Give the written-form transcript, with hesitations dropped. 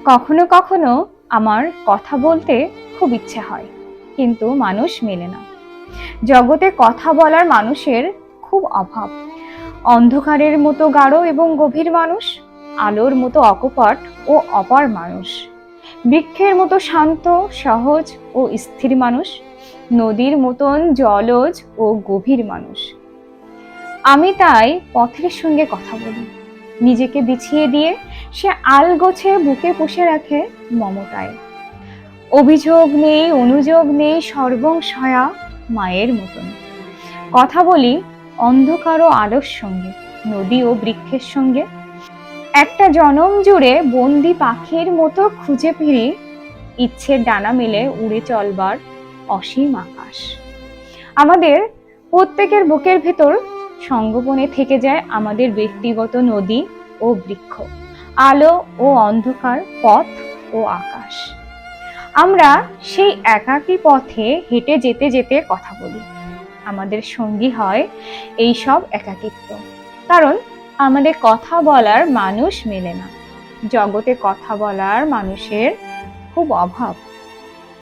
কখনো কখনো আমার কথা বলতে খুব ইচ্ছে হয়, কিন্তু মানুষ মেলে না। জগতে কথা বলার মানুষের খুব অভাব। অন্ধকারের মতো গাঢ় এবং গভীর মানুষ, আলোর মতো অকপট ও অপার মানুষ, বৃক্ষের মতো শান্ত, সহজ ও স্থির মানুষ, নদীর মতন জলজ ও গভীর মানুষ। আমি তাই পথের সঙ্গে কথা বলি, নিজেকে বিছিয়ে দিয়ে সে আলগোছে বুকে পুষে রাখে মমতায়। অভিযোগ নেই, অনুযোগ নেই, সর্বংসয়া মায়ের মতন। কথা বলি অন্ধকার ও আলোর সঙ্গে, নদী ও বৃক্ষের সঙ্গে। একটা জনম জুড়ে বন্দি পাখির মতো খুঁজে ফিরি ইচ্ছের ডানা মেলে উড়ে চলবার অসীম আকাশ। আমাদের প্রত্যেকের বুকের ভেতর সঙ্গোপনে থেকে যায় আমাদের ব্যক্তিগত নদী ও বৃক্ষ, আলো ও অন্ধকার, পথ ও আকাশ। আমরা সেই একাকী পথে হেঁটে যেতে যেতে কথা বলি। আমাদের সঙ্গী হয় এই সব একাকিত্ব, কারণ আমাদের কথা বলার মানুষ মেলে না। জগতে কথা বলার মানুষের খুব অভাব।